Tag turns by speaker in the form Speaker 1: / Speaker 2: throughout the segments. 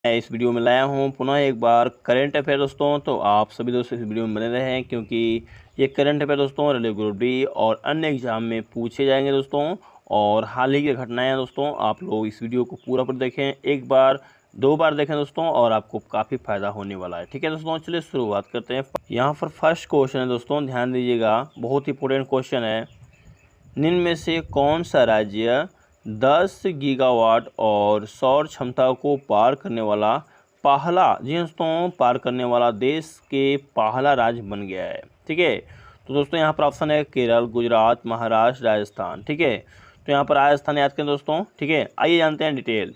Speaker 1: मैं इस वीडियो में लाया हूँ पुनः एक बार करंट अफेयर दोस्तों। तो आप सभी दोस्तों इस वीडियो में बने रहें क्योंकि ये करंट अफेयर दोस्तों रेलवे ग्रुप डी और अन्य एग्जाम में पूछे जाएंगे दोस्तों। और हाल ही की घटनाएं दोस्तों, आप लोग इस वीडियो को पूरा पर देखें, एक बार दो बार देखें दोस्तों, और आपको काफ़ी फायदा होने वाला है। ठीक है दोस्तों, चलिए शुरुआत करते हैं। यहाँ पर फर्स्ट क्वेश्चन है दोस्तों, ध्यान दीजिएगा, बहुत इंपॉर्टेंट क्वेश्चन है। निम्न में से कौन सा राज्य 10 गीगावाट और सौर क्षमता को पार करने वाला पहला, जी दोस्तों, पार करने वाला देश के पहला राज्य बन गया है? ठीक है, तो दोस्तों यहाँ पर ऑप्शन है केरल, गुजरात, महाराष्ट्र, राजस्थान। ठीक है, तो यहाँ पर राजस्थान याद करें दोस्तों। ठीक है, आइए जानते हैं डिटेल।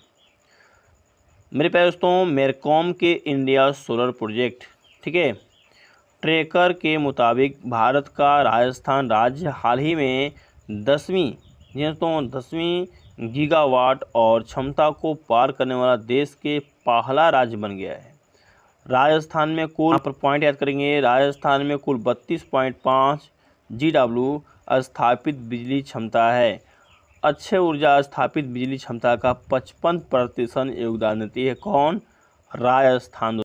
Speaker 1: मेरे प्यारे दोस्तों, मेरकॉम के इंडिया सोलर प्रोजेक्ट, ठीक है, ट्रेकर के मुताबिक भारत का राजस्थान राज्य हाल ही में 10वीं, जी दोस्तों, 10वीं गीगावाट और क्षमता को पार करने वाला देश के पहला राज्य बन गया है। राजस्थान में कुल, यहाँ पर पॉइंट याद करेंगे, राजस्थान में कुल 32.5 GW स्थापित बिजली क्षमता है। अक्षय ऊर्जा स्थापित बिजली क्षमता का 55% योगदान देती है। कौन? राजस्थान।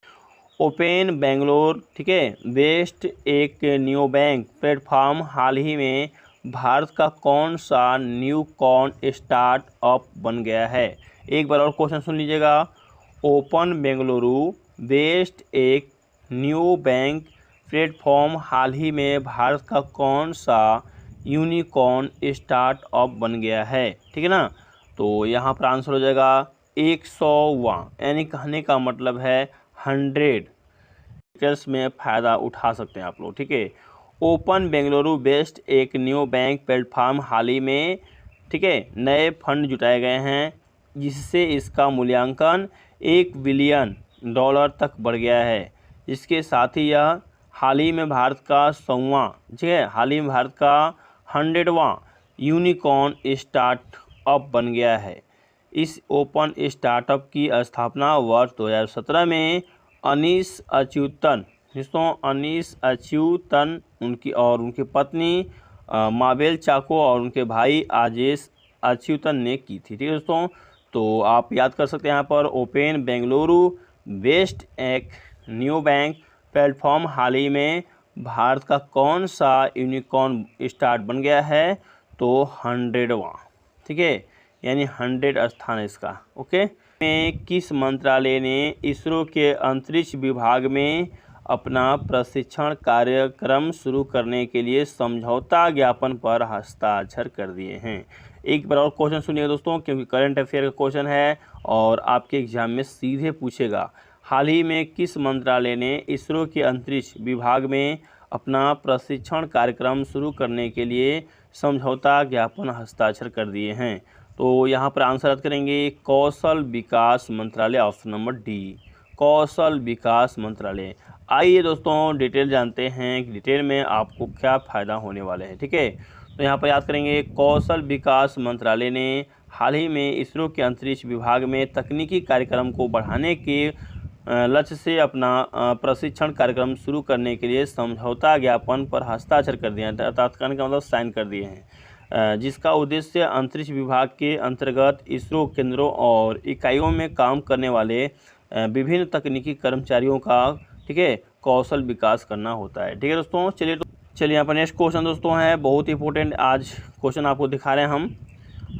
Speaker 1: ओपन बेंगलोर, ठीक है, बेस्ड एक न्यू बैंक प्लेटफॉर्म हाल ही में भारत का कौन सा न्यू कॉन स्टार्टअप बन गया है? एक बार और क्वेश्चन सुन लीजिएगा। ओपन बेंगलुरु बेस्ड एक न्यू बैंक प्लेटफॉर्म हाल ही में भारत का कौन सा यूनिकॉर्न स्टार्टअप बन गया है? ठीक है ना, तो यहाँ पर आंसर हो जाएगा 100वां, यानी कहने का मतलब है 100 डिटेल्स में फ़ायदा उठा सकते हैं आप लोग। ठीक है, ओपन बेंगलुरु बेस्ड एक न्यू बैंक प्लेटफॉर्म हाल ही में, ठीक है, नए फंड जुटाए गए हैं, जिससे इसका मूल्यांकन $1 बिलियन तक बढ़ गया है। इसके साथ ही यह हाल ही में भारत का 100वां, ठीक है, हाल ही में भारत का 100वां यूनिकॉर्न स्टार्टअप बन गया है। इस ओपन स्टार्टअप की स्थापना वर्ष 2017 में अनीश अच्युतन, दोस्तों, अनीश अच्युतन उनकी और उनकी पत्नी माबेल चाको और उनके भाई आजेश अच्युतन ने की थी। ठीक है दोस्तों, तो आप याद कर सकते हैं यहाँ पर ओपन बेंगलुरु बेस्ड एक न्यू बैंक प्लेटफॉर्म हाल ही में भारत का कौन सा यूनिकॉर्न स्टार्ट बन गया है? तो 100वां, ठीक है, यानी 100 स्थान है इसका। ओके, में किस मंत्रालय ने इसरो के अंतरिक्ष विभाग में अपना प्रशिक्षण कार्यक्रम शुरू करने के लिए समझौता ज्ञापन पर हस्ताक्षर कर दिए हैं? एक बार और क्वेश्चन सुनिएगा दोस्तों, क्योंकि करंट अफेयर का क्वेश्चन है और आपके एग्जाम में सीधे पूछेगा। हाल ही में किस मंत्रालय ने इसरो के अंतरिक्ष विभाग में अपना प्रशिक्षण कार्यक्रम शुरू करने के लिए समझौता ज्ञापन हस्ताक्षर कर दिए हैं? तो यहाँ पर आंसर याद करेंगे, कौशल विकास मंत्रालय, ऑप्शन नंबर डी, कौशल विकास मंत्रालय। आइए दोस्तों डिटेल जानते हैं कि डिटेल में आपको क्या फ़ायदा होने वाले हैं। ठीक है, तो यहाँ पर याद करेंगे, कौशल विकास मंत्रालय ने हाल ही में इसरो के अंतरिक्ष विभाग में तकनीकी कार्यक्रम को बढ़ाने के लक्ष्य से अपना प्रशिक्षण कार्यक्रम शुरू करने के लिए समझौता ज्ञापन पर हस्ताक्षर कर दिए हैं, अर्थात कहने का मतलब साइन कर दिए हैं, जिसका उद्देश्य अंतरिक्ष विभाग के अंतर्गत इसरो केंद्रों और इकाइयों में काम करने वाले विभिन्न तकनीकी कर्मचारियों का, ठीक है, कौशल विकास करना होता है। ठीक है दोस्तों, चलिए यहाँ पर नेक्स्ट क्वेश्चन दोस्तों है, बहुत इंपॉर्टेंट आज क्वेश्चन आपको दिखा रहे हैं हम।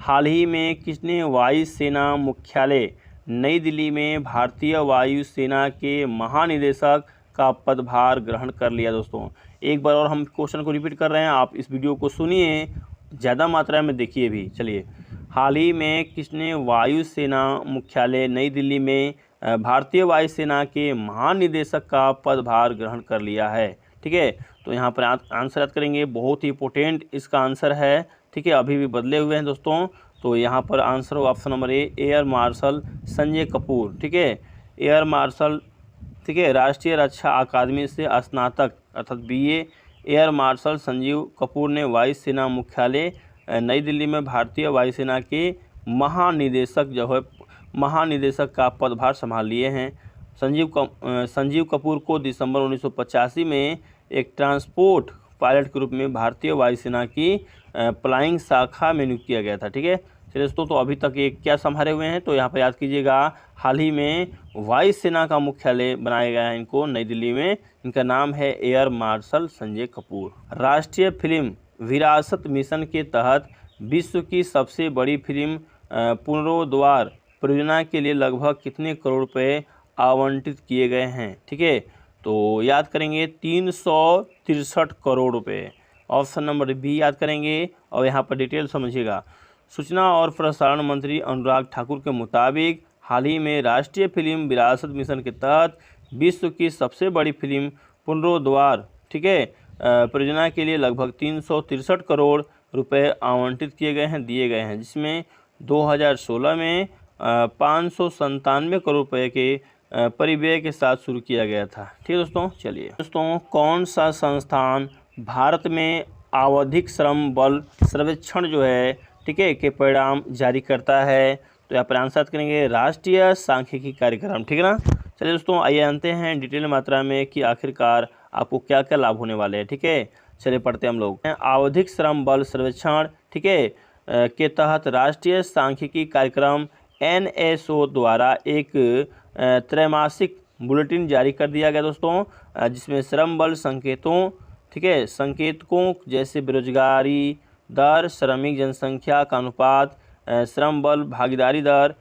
Speaker 1: हाल ही में किसने वायुसेना मुख्यालय नई दिल्ली में भारतीय वायुसेना के महानिदेशक का पदभार ग्रहण कर लिया? दोस्तों एक बार और हम क्वेश्चन को रिपीट कर रहे हैं, आप इस वीडियो को सुनिए, ज़्यादा मात्रा में देखिए भी। चलिए, हाल ही में किसने वायुसेना मुख्यालय नई दिल्ली में भारतीय वायुसेना के महानिदेशक का पदभार ग्रहण कर लिया है? ठीक है, तो यहाँ पर आंसर याद करेंगे, बहुत ही इंपॉर्टेंट इसका आंसर है। ठीक है, अभी भी बदले हुए हैं दोस्तों, तो यहाँ पर आंसर होगा option number A, air marshal Sanjay Kapoor. ठीक है, एयर मार्शल, ठीक है, राष्ट्रीय रक्षा अकादमी से स्नातक अर्थात BA air marshal Sanjeev Kapoor ने वायुसेना मुख्यालय नई दिल्ली में भारतीय वायुसेना के महानिदेशक जो है, महानिदेशक का पदभार संभाल लिए हैं। संजीव कपूर को दिसंबर 1985 में एक ट्रांसपोर्ट पायलट के रूप में भारतीय वायुसेना की फ्लाइंग शाखा में नियुक्त किया गया था। ठीक है, चलिए दोस्तों, तो अभी तक ये क्या संभाले हुए हैं, तो यहाँ पर याद कीजिएगा, हाल ही में वायुसेना का मुख्यालय बनाया गया है इनको नई दिल्ली में। इनका नाम है एयर मार्शल संजय कपूर। राष्ट्रीय फिल्म विरासत मिशन के तहत विश्व की सबसे बड़ी फिल्म पुनरोद्वार परियोजना के लिए लगभग कितने करोड़ रुपए आवंटित किए गए हैं? ठीक है, तो याद करेंगे 363 करोड़ रुपए। ऑप्शन नंबर बी याद करेंगे और यहाँ पर डिटेल समझिएगा। सूचना और प्रसारण मंत्री अनुराग ठाकुर के मुताबिक हाल ही में राष्ट्रीय फिल्म विरासत मिशन के तहत विश्व की सबसे बड़ी फिल्म पुनरोद्वार, ठीक है, परियोजना के लिए लगभग 363 करोड़ रुपए आवंटित किए गए हैं, दिए गए हैं, जिसमें 2016 में 597 करोड़ रुपए के परिव्यय के साथ शुरू किया गया था। ठीक है दोस्तों, चलिए दोस्तों, कौन सा संस्थान भारत में आवधिक श्रम बल सर्वेक्षण जो है, ठीक है, के परिणाम जारी करता है? तो यहाँ पर आंसर करेंगे राष्ट्रीय सांख्यिकी कार्यक्रम। ठीक है ना। चलिए दोस्तों, आइए जानते हैं डिटेल मात्रा में कि आखिरकार आपको क्या क्या लाभ होने वाले हैं। ठीक है, चलिए पढ़ते हैं हम लोग। आवधिक श्रम बल सर्वेक्षण, ठीक है, के तहत राष्ट्रीय सांख्यिकी कार्यक्रम NSO द्वारा एक त्रैमासिक बुलेटिन जारी कर दिया गया दोस्तों, जिसमें श्रम बल संकेतों, ठीक है, संकेतकों जैसे बेरोजगारी दर, श्रमिक जनसंख्या का अनुपात, श्रम बल भागीदारी दर,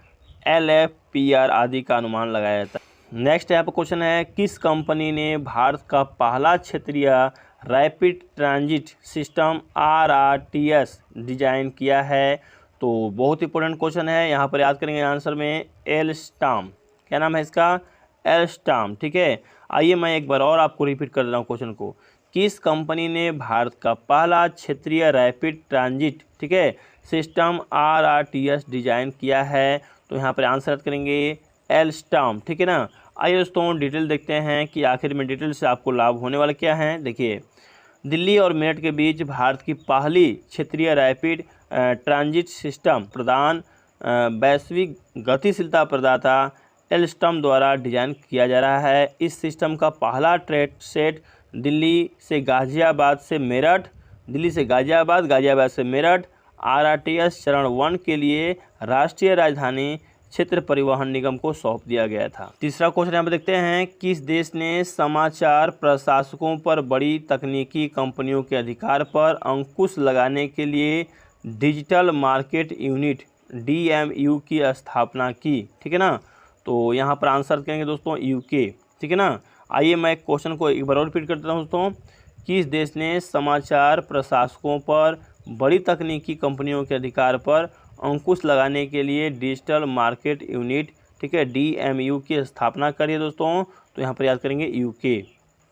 Speaker 1: LFPR आदि का अनुमान लगाया जाता है। नेक्स्ट यहाँ पर क्वेश्चन है, किस कंपनी ने भारत का पहला क्षेत्रीय rapid transit system RRTS design किया है? तो बहुत इंपॉर्टेंट क्वेश्चन है, यहाँ पर याद करेंगे आंसर में एल्स्टॉम। क्या नाम है इसका? एल्स्टॉम। ठीक है, आइए मैं एक बार और आपको रिपीट कर दे रहा हूँ क्वेश्चन को। किस कंपनी ने भारत का पहला क्षेत्रीय रैपिड ट्रांजिट, ठीक है, सिस्टम RRTS डिजाइन किया है? तो यहाँ पर आंसर करेंगे एल्स्टॉम। ठीक है ना। आइए दोस्तों, डिटेल देखते हैं कि आखिर में डिटेल से आपको लाभ होने वाला क्या है। देखिए, दिल्ली और मेरठ के बीच भारत की पहली क्षेत्रीय रैपिड ट्रांजिट सिस्टम प्रदान वैश्विक गतिशीलता प्रदाता एल्स्टॉम द्वारा डिजाइन किया जा रहा है। इस सिस्टम का पहला ट्रेन सेट दिल्ली से गाजियाबाद से मेरठ, दिल्ली से गाजियाबाद, गाजियाबाद से मेरठ RRTS चरण 1 के लिए राष्ट्रीय राजधानी क्षेत्र परिवहन निगम को सौंप दिया गया था। तीसरा क्वेश्चन यहाँ पर देखते हैं, किस देश ने समाचार प्रशासकों पर बड़ी तकनीकी कंपनियों के अधिकार पर अंकुश लगाने के लिए डिजिटल मार्केट यूनिट DMU की स्थापना की? ठीक है ना। तो यहाँ पर आंसर करेंगे दोस्तों UK। ठीक है ना। आइए मैं क्वेश्चन को एक बार और रिपीट कर देता हूँ दोस्तों। किस देश ने समाचार प्रशासकों पर बड़ी तकनीकी कंपनियों के अधिकार पर अंकुश लगाने के लिए डिजिटल मार्केट यूनिट, ठीक है, DMU की स्थापना करी है दोस्तों? तो यहाँ पर याद करेंगे UK।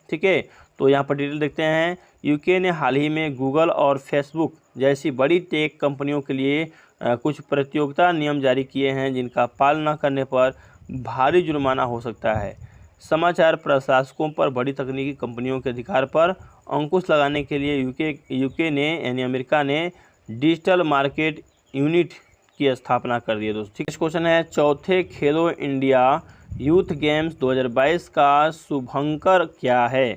Speaker 1: ठीक है, तो यहाँ पर डिटेल देखते हैं। UK ने हाल ही में गूगल और फेसबुक जैसी बड़ी टेक कंपनियों के लिए कुछ प्रतियोगिता नियम जारी किए हैं, जिनका पालन न करने पर भारी जुर्माना हो सकता है। समाचार प्रशासकों पर बड़ी तकनीकी कंपनियों के अधिकार पर अंकुश लगाने के लिए UK ने, यानी अमेरिका ने, डिजिटल मार्केट यूनिट की स्थापना कर दी है दोस्तों। ठीक है, क्वेश्चन है, चौथे खेलो इंडिया यूथ गेम्स 2022 का शुभंकर क्या है?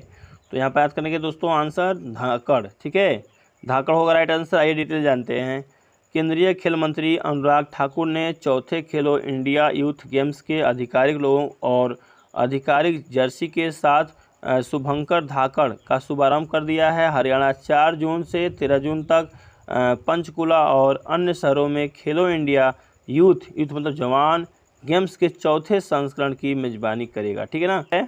Speaker 1: तो यहाँ पर याद करने के दोस्तों आंसर धाकड़। ठीक है, धाकड़ होगा राइट आंसर। आइए डिटेल जानते हैं। केंद्रीय खेल मंत्री अनुराग ठाकुर ने चौथे खेलो इंडिया यूथ गेम्स के आधिकारिक लोगों और आधिकारिक जर्सी के साथ शुभंकर धाकड़ का शुभारंभ कर दिया है। हरियाणा 4 जून से 13 जून तक पंचकुला और अन्य शहरों में खेलो इंडिया यूथ मतलब जवान गेम्स के चौथे संस्करण की मेजबानी करेगा। ठीक है ना।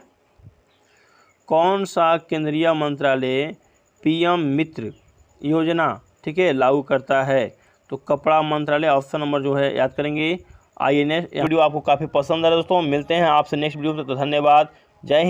Speaker 1: कौन सा केंद्रीय मंत्रालय PM मित्र योजना, ठीक है, लागू करता है? तो कपड़ा मंत्रालय। ऑप्शन नंबर जो है याद करेंगे। आइए नेक्स्ट वीडियो आपको काफ़ी पसंद आ रहा है दोस्तों। मिलते हैं आपसे नेक्स्ट वीडियो में, तो धन्यवाद। जय हिंद।